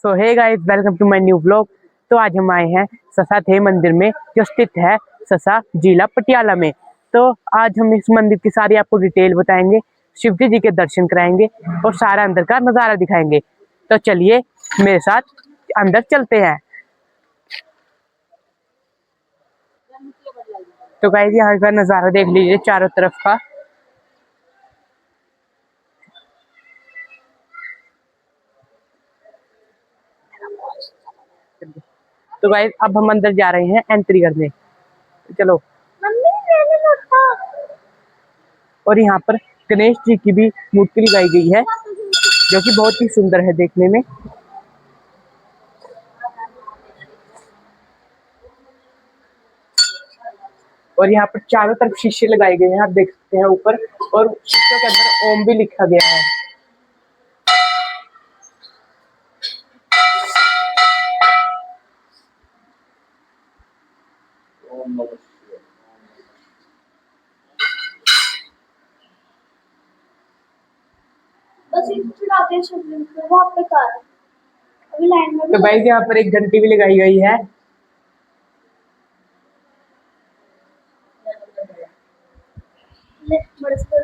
So hey guys, welcome to my new vlog. तो आज हम आए हैं ससाथे मंदिर में, जो स्थित है ससा जिला पटियाला में। तो आज हम इस मंदिर की सारी आपको डिटेल बताएंगे, शिवजी जी के दर्शन कराएंगे और सारा अंदर का नज़ारा दिखाएंगे। तो चलिए मेरे साथ अंदर चलते हैं। तो गाइस, यहाँ का नज़ारा देख लीजिए चारों तरफ का। तो गाइस, अब हम अंदर जा रहे हैं एंट्री करने। चलो। और यहाँ पर गणेश जी की भी मूर्ति लगाई गई है, जो कि बहुत ही सुंदर है देखने में। और यहाँ पर चारों तरफ शीशे लगाए गए हैं, आप देख सकते हैं ऊपर, और शीशे के अंदर ओम भी लिखा गया है। तो भाई यहाँ पर एक घंटी भी लगाई गई है। थोड़ा सा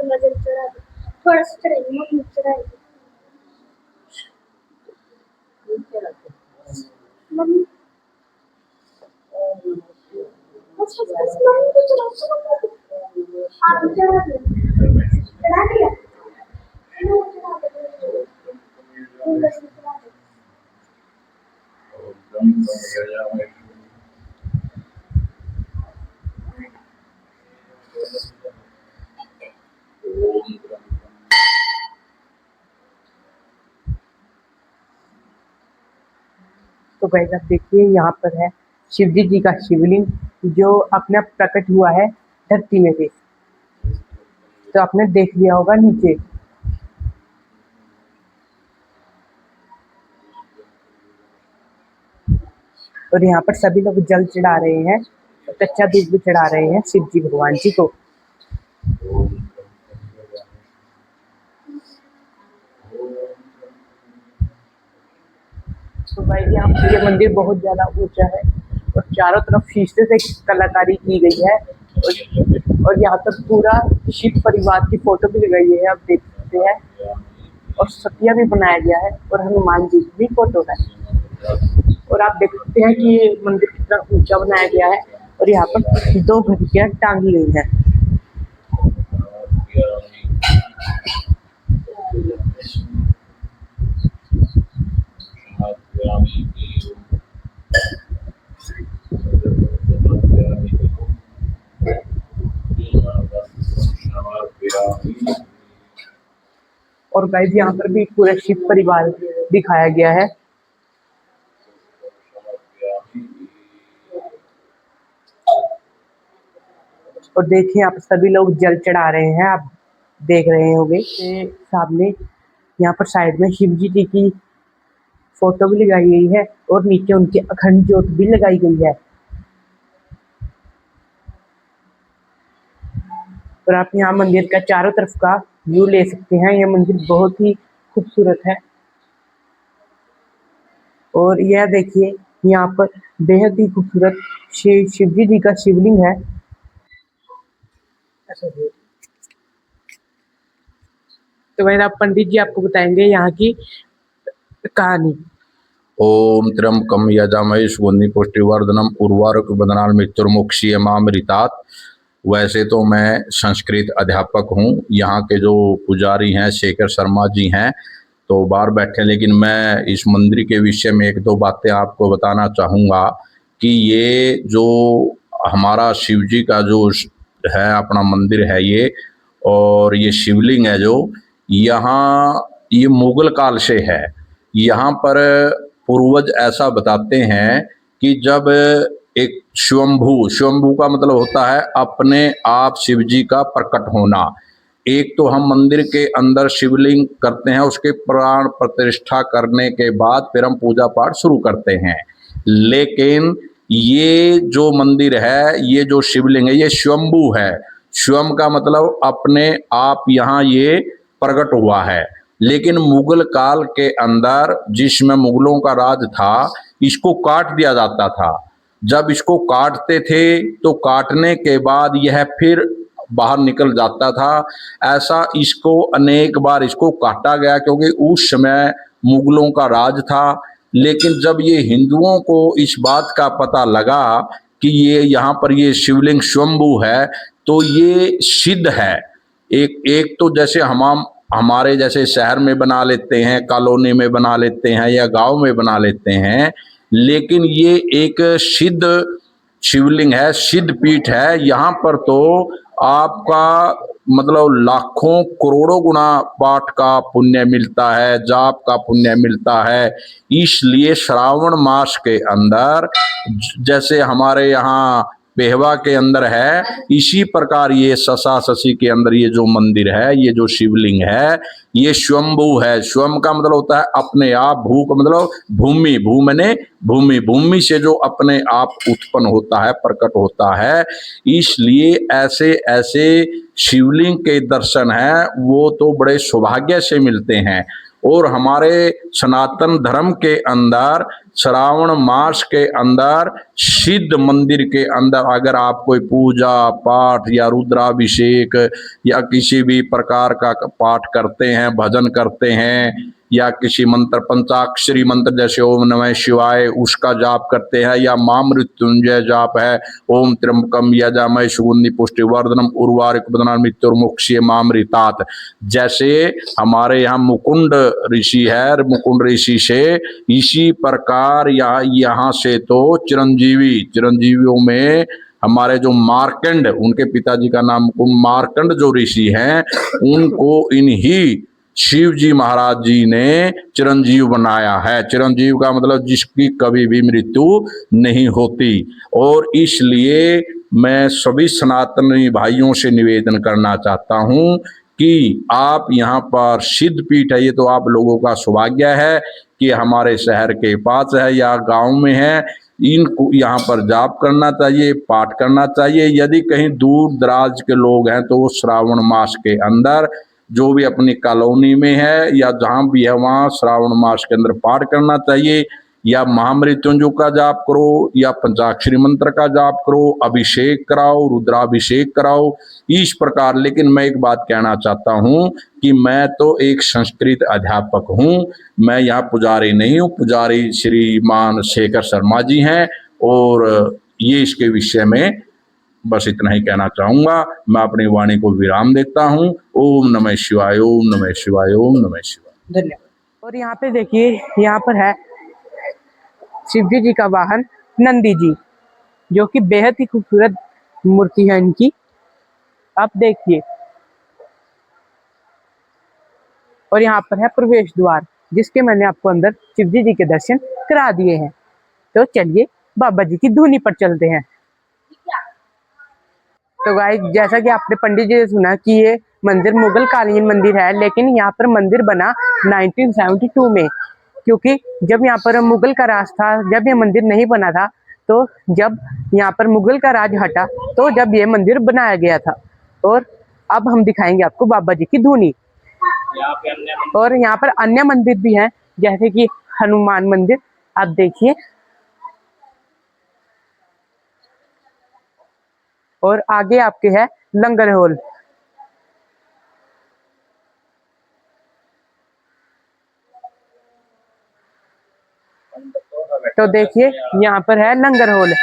तो गाइस, आप देखिए यहाँ पर है शिवजी जी का शिवलिंग, जो अपने आप प्रकट हुआ है धरती में से। तो आपने देख लिया होगा नीचे। और यहाँ पर सभी लोग जल चढ़ा रहे हैं, कच्चा दूध भी चढ़ा रहे हैं शिव जी भगवान जी को। तो भाई, यहाँ पर ये मंदिर बहुत ज्यादा ऊंचा है और चारों तरफ शीशे से कलाकारी की गई है। और यहाँ पर पूरा शिव परिवार की फोटो भी लगाई है, आप देख सकते हैं। और सतिया भी बनाया गया है और हनुमान जी की भी फोटो है। और आप देख सकते हैं कि ये मंदिर कितना ऊंचा बनाया गया है। और यहाँ पर 2 घंटियां टांगी गई हैं। और गाइस, यहाँ पर भी पूरा शिव परिवार दिखाया गया है। और देखिए, आप सभी लोग जल चढ़ा रहे हैं, आप देख रहे होंगे सामने। यहाँ पर साइड में शिव जी की फोटो भी लगाई गई है और नीचे उनकी अखंड ज्योत भी लगाई गई है। और आप यहाँ मंदिर का चारों तरफ का व्यू ले सकते हैं। यह मंदिर बहुत ही खूबसूरत है। और यह देखिए, यहाँ पर बेहद ही खूबसूरत शिवजी जी का शिवलिंग है। तो वही आप पंडित जी आपको बताएंगे यहाँ की कहानी। ओम त्र्यंबकम यजामहे सुगंधि पुष्टिवर्धनम उर्वारुक बदनाल मृत्युर्मुक्षीयमामृतात्। वैसे तो मैं संस्कृत अध्यापक हूँ, यहाँ के जो पुजारी हैं शेखर शर्मा जी हैं, तो बाहर बैठे, लेकिन मैं इस मंदिर के विषय में 1-2 बातें आपको बताना चाहूँगा कि ये जो हमारा शिव जी का जो है अपना मंदिर है ये, और ये शिवलिंग है जो यहाँ, ये मुगल काल से है। यहाँ पर पूर्वज ऐसा बताते हैं कि जब एक स्वयंभू का मतलब होता है अपने आप शिव जी का प्रकट होना। एक तो हम मंदिर के अंदर शिवलिंग करते हैं, उसके प्राण प्रतिष्ठा करने के बाद फिर हम पूजा पाठ शुरू करते हैं। लेकिन ये जो मंदिर है, ये जो शिवलिंग है, ये स्वयंभू है। स्वयं का मतलब अपने आप यहाँ ये प्रकट हुआ है। लेकिन मुगल काल के अंदर जिसमें मुगलों का राज था, इसको काट दिया जाता था। जब इसको काटते थे तो काटने के बाद यह फिर बाहर निकल जाता था। ऐसा इसको अनेक बार इसको काटा गया, क्योंकि उस समय मुगलों का राज था। लेकिन जब ये हिंदुओं को इस बात का पता लगा कि ये यहाँ पर ये शिवलिंग स्वयंभू है, तो ये सिद्ध है। एक एक तो जैसे हम हमारे जैसे शहर में बना लेते हैं, कॉलोनी में बना लेते हैं या गांव में बना लेते हैं, लेकिन ये एक सिद्ध शिवलिंग है, सिद्ध पीठ है। यहाँ पर तो आपका मतलब लाखों करोड़ों गुना पाठ का पुण्य मिलता है, जाप का पुण्य मिलता है। इसलिए श्रावण मास के अंदर जैसे हमारे यहाँ पेहवा के अंदर है, इसी प्रकार ये ससा ससी के अंदर ये जो मंदिर है, ये जो शिवलिंग है, ये स्वयंभू है। स्वयं का मतलब होता है अपने आप, भू का मतलब भूमि, भू मैंने भूमि, भूमि से जो अपने आप उत्पन्न होता है, प्रकट होता है। इसलिए ऐसे ऐसे शिवलिंग के दर्शन हैं वो तो बड़े सौभाग्य से मिलते हैं। और हमारे सनातन धर्म के अंदर श्रावण मास के अंदर सिद्ध मंदिर के अंदर अगर आप कोई पूजा पाठ या रुद्राभिषेक या किसी भी प्रकार का पाठ करते हैं, भजन करते हैं, या किसी मंत्र पंचाक्षरी मंत्र जैसे ओम नमः शिवाय उसका जाप करते हैं, या मां मृत्युंजय जाप है, ओम त्र्यंबकम यजामहे सुगंधि पुष्टिवर्धनम उर्वारुकबंधनान् मृत्युर्मुक्षीय मामृतात्। जैसे हमारे यहाँ मुकुंड ऋषि है, मुकुंड ऋषि से इसी प्रकार यहाँ से तो चिरंजीवियों में हमारे जो मार्कंड, उनके पिताजी का नाम मार्कंड जो ऋषि हैं, उनको इन्हीं शिव जी महाराज जी ने चिरंजीव बनाया है। चिरंजीव का मतलब जिसकी कभी भी मृत्यु नहीं होती। और इसलिए मैं सभी सनातनी भाइयों से निवेदन करना चाहता हूँ कि आप यहाँ पर सिद्ध पीठ है, ये तो आप लोगों का सौभाग्य है कि हमारे शहर के पास है या गांव में है। इनको यहाँ पर जाप करना चाहिए, पाठ करना चाहिए। यदि कहीं दूर दराज के लोग हैं तो वो श्रावण मास के अंदर जो भी अपनी कॉलोनी में है या जहाँ भी है वहाँ श्रावण मास के अंदर पाठ करना चाहिए, या महामृत्युंजय का जाप करो, या पंचाक्षरी मंत्र का जाप करो, अभिषेक कराओ, रुद्राभिषेक कराओ, इस प्रकार। लेकिन मैं एक बात कहना चाहता हूँ कि मैं तो एक संस्कृत अध्यापक हूँ, मैं यहाँ पुजारी नहीं हूँ। पुजारी श्रीमान शेखर शर्मा जी हैं। और ये इसके विषय में बस इतना ही कहना चाहूंगा। मैं अपनी वाणी को विराम देता हूँ। ओम नमः शिवाय, ओम नमः शिवाय, ओम नमः शिवाय। धन्यवाद। और यहाँ पे देखिए, यहाँ पर है शिवजी जी का वाहन नंदी जी, जो कि बेहद ही खूबसूरत मूर्ति है इनकी। आप देखिए, और यहाँ पर है प्रवेश द्वार, जिसके मैंने आपको अंदर शिवजी जी के दर्शन करा दिए हैं। तो चलिए बाबा जी की धूनी पर चलते हैं। तो गाइस, जैसा कि आपने पंडित जी से सुना कि ये मंदिर मुगल कालीन मंदिर है, लेकिन यहाँ पर मंदिर बना 1972 में, क्योंकि जब यहाँ पर मुगल का राज था, जब ये मंदिर नहीं बना था, तो जब यहाँ पर मुगल का राज हटा तो जब ये मंदिर बनाया गया था। और अब हम दिखाएंगे आपको बाबा जी की धूनी। और यहाँ पर अन्य मंदिर भी हैं, जैसे कि हनुमान मंदिर, आप देखिए। और आगे आपके है लंगर हॉल। तो देखिए, यहाँ पर है लंगर हॉल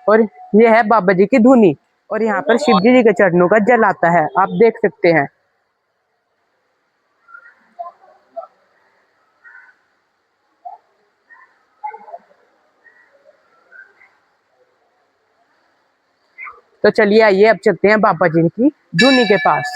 और ये है बाबा जी की धूनी। और यहाँ पर शिव जी के चरणों का जल आता है, आप देख सकते हैं। तो चलिए आइए, अब चलते हैं बाबा जी की धूनी के पास।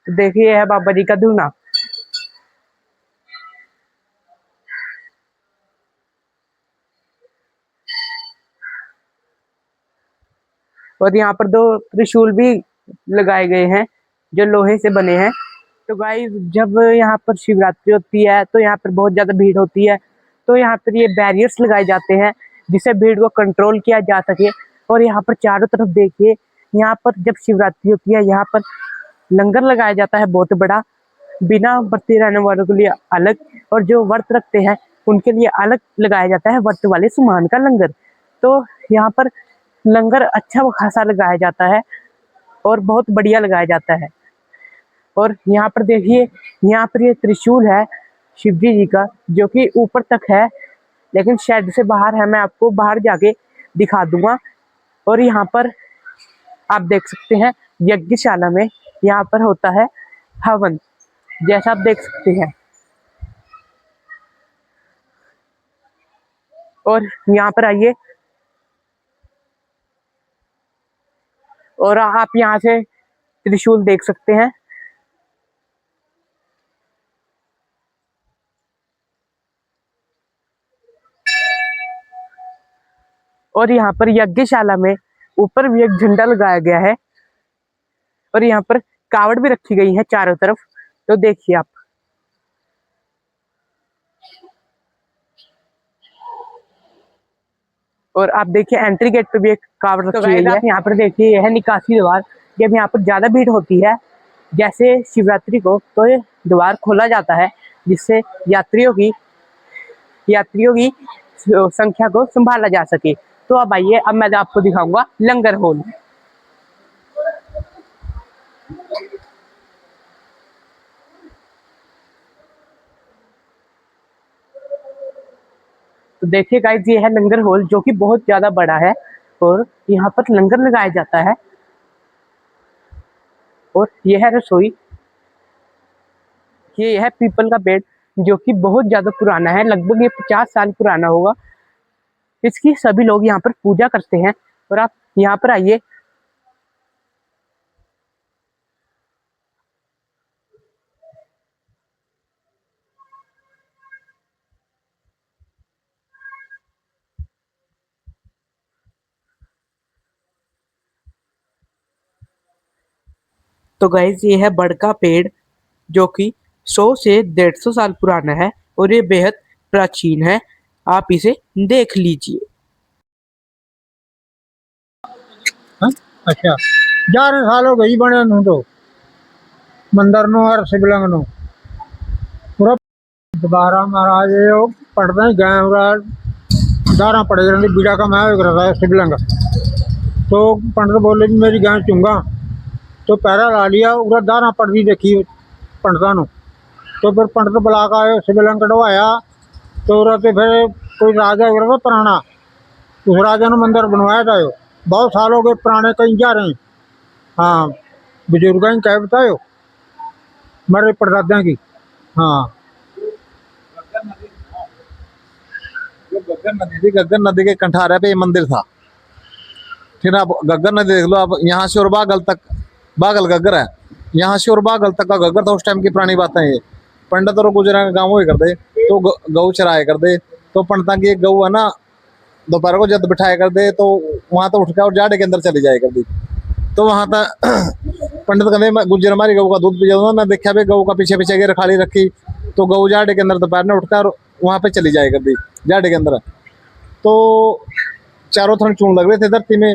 तो देखिए, है बाबा जी का धूना। और यहाँ पर दो त्रिशूल भी लगाए गए हैं, जो लोहे से बने हैं। तो गाइस जब यहाँ पर शिवरात्रि होती है तो यहाँ पर बहुत ज्यादा भीड़ होती है, तो यहाँ पर ये बैरियर्स लगाए जाते हैं जिससे भीड़ को कंट्रोल किया जा सके। और यहाँ पर चारों तरफ देखिए, यहाँ पर जब शिवरात्रि होती है यहाँ पर लंगर लगाया जाता है बहुत बड़ा, बिना व्रती रहने वालों के लिए अलग और जो व्रत रखते हैं उनके लिए अलग लगाया जाता है व्रत वाले सामान का लंगर। तो यहाँ पर लंगर अच्छा खासा लगाया जाता है और बहुत बढ़िया लगाया जाता है। और यहाँ पर देखिए, यहाँ पर ये त्रिशूल है शिव जी का जो कि ऊपर तक है, लेकिन शेड से बाहर है, मैं आपको बाहर जाके दिखा दूंगा। और यहाँ पर आप देख सकते हैं यज्ञशाला में यहाँ पर होता है हवन, जैसा आप देख सकते हैं। और यहाँ पर आइए और आप यहाँ से त्रिशूल देख सकते हैं। और यहाँ पर यज्ञशाला में ऊपर भी एक झंडा लगाया गया है और यहाँ पर कावड़ भी रखी गई है चारों तरफ। तो देखिए आप, और आप देखिए एंट्री गेट पे भी एक कावड़ रखी गई है। यहाँ पर देखिए यह है निकासी द्वार। जब यहाँ पर ज्यादा भीड़ होती है जैसे शिवरात्रि को, तो ये द्वार खोला जाता है जिससे यात्रियों की संख्या को संभाला जा सके। तो अब आइए, अब मैं आपको दिखाऊंगा लंगर हॉल। तो देखिए गाइस, ये है लंगर हॉल जो कि बहुत ज्यादा बड़ा है और यहाँ पर लंगर लगाया जाता है। और यह है रसोई, ये है पीपल का पेड़ जो कि बहुत ज्यादा पुराना है, लगभग ये 50 साल पुराना होगा। इसकी सभी लोग यहाँ पर पूजा करते हैं। और आप यहाँ पर आइए, तो गाइस ये है बड़ का पेड़ जो कि 100 से 150 साल पुराना है और ये बेहद प्राचीन है, आप इसे देख लीजिए। अच्छा 11 साल हो गई बने नू तो मंदिर नो और शिवलिंग नो पूरा दोबारा महाराज ये पढ़ते हैं गाय दारा पड़े रहती बीड़ा का मैं करता है शिवलिंग। तो पंडित बोले कि मेरी गाय चूंगा, तो पैरा ला लिया उरा दारा पड़ती देखी पंडिता नु। तो फिर पंडित बुला का आयो शिवलिंग कटवाया। तो उरा तो फिर कोई राजा था पुराना, उस राजा ने मंदिर बनवाया था। बहुत साल हो गए पुराने कहीं जा रहे हैं। हाँ बुजुर्ग ही कह बतायो मेरे परदादा की। हाँ गग्गर नदी थी, गग्गर नदी के कंठारे पे ये मंदिर था। फिर आप गग्गर नदी देख लो, आप यहाँ से और बागल तक, बागल गग्गर है, यहाँ से और बागल तक का गग्गर था। उस टाइम की पुरानी बातें ये पंडित और गुजरा गाँव हुए करते, तो गऊ चराए करते। तो पंडिता की एक गऊ है ना, दोपहर को जब बिठाया कर दे तो वहां तो उठ के और जाड़े के अंदर चली जाए कर दी। तो वहां तक पंडित कहते मैं गुजर हमारी गऊ का दूध पी जाऊंगा। मैं देखा भाई गऊ का पीछे पीछे गिर खाली रखी, तो गऊ जाड़े के अंदर दोपहर ने उठकर वहां पे चली जाए कर दी जाड़े के अंदर। तो चारों तरफ चून लग रहे थे धरती में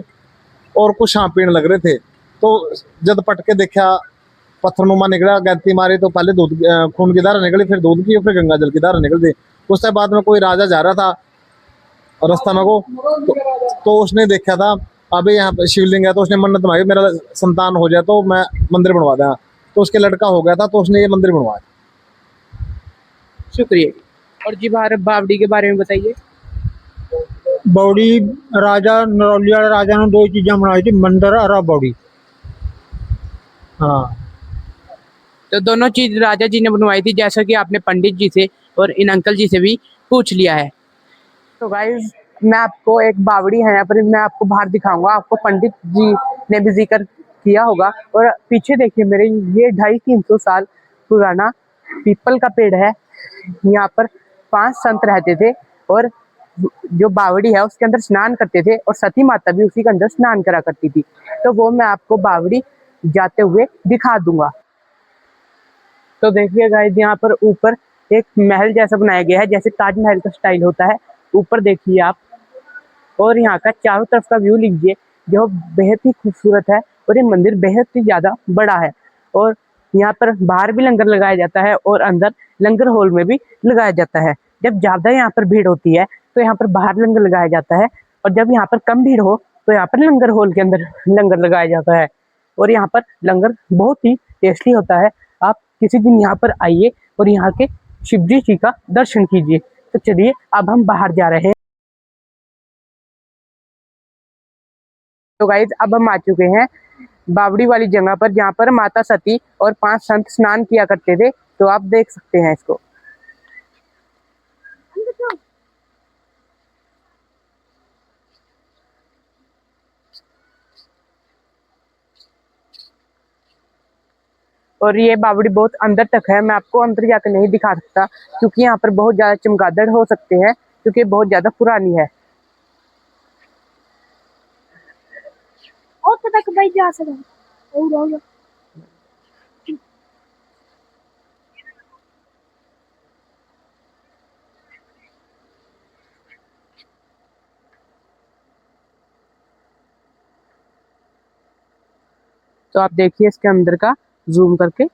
और कुछ सांप पीण लग रहे थे। तो जब पट के देखा पत्थरनुमा निकला, गैंती मारी तो पहले दूध खून की धारा निकली, फिर दूध की, फिर गंगा जल की धारा निकल दी। उसके बाद में कोई राजा जा रहा था रास्ता में को, तो उसने देखा था अभी यहाँ पे शिवलिंग है, तो उसने मन्नत मांगी मेरा संतान हो जाए तो मैं मंदिर बनवा दें। तो उसके लड़का हो गया था, तो उसने ये मंदिर बनवाया। शुक्रिया। और जी भारत बावड़ी के बारे में बताइए। बौड़ी राजा नरौली वाले राजा ने 2 चीज़ें बनाई थी, मंदिर और बौड़ी। हाँ तो दोनों चीज राजा जी ने बनवाई थी, जैसा कि आपने पंडित जी से और इन अंकल जी से भी पूछ लिया है। तो गाइस मैं आपको एक बावड़ी है यहाँ पर, मैं आपको बाहर दिखाऊंगा। आपको पंडित जी ने भी जिक्र किया होगा। और पीछे देखिए मेरे, ये 250-300 साल पुराना पीपल का पेड़ है। यहाँ पर 5 संत रहते थे और जो बावड़ी है उसके अंदर स्नान करते थे और सती माता भी उसी के अंदर स्नान करा करती थी। तो वो मैं आपको बावड़ी जाते हुए दिखा दूंगा। तो देखिए गाइस, यहाँ पर ऊपर एक महल जैसा बनाया गया है, जैसे ताजमहल का स्टाइल होता है। ऊपर देखिए आप, और यहाँ का चारों तरफ का व्यू लीजिए, जो बेहद ही खूबसूरत है। और ये मंदिर बेहद ही ज़्यादा बड़ा है। और यहाँ पर बाहर भी लंगर लगाया जाता है और अंदर लंगर हॉल में भी लगाया जाता है। जब ज़्यादा यहाँ पर भीड़ होती है तो यहाँ पर बाहर लंगर लगाया जाता है, और जब यहाँ पर कम भीड़ हो तो यहाँ पर लंगर हॉल के अंदर लंगर लगाया जाता है। और यहाँ पर लंगर बहुत ही टेस्टी होता है। आप किसी दिन यहाँ पर आइए और यहाँ के शिवजी जी का दर्शन कीजिए। तो चलिए अब हम बाहर जा रहे हैं। तो गाइज, अब हम आ चुके हैं बावड़ी वाली जगह पर, जहाँ पर माता सती और 5 संत स्नान किया करते थे। तो आप देख सकते हैं इसको। और ये बावड़ी बहुत अंदर तक है, मैं आपको अंदर जाकर नहीं दिखा सकता क्योंकि यहाँ पर बहुत ज़्यादा चमगादड़ हो सकते हैं, क्योंकि बहुत ज़्यादा पुरानी है। तक भाई जा सकते। तो आप देखिए इसके अंदर का जूम करके।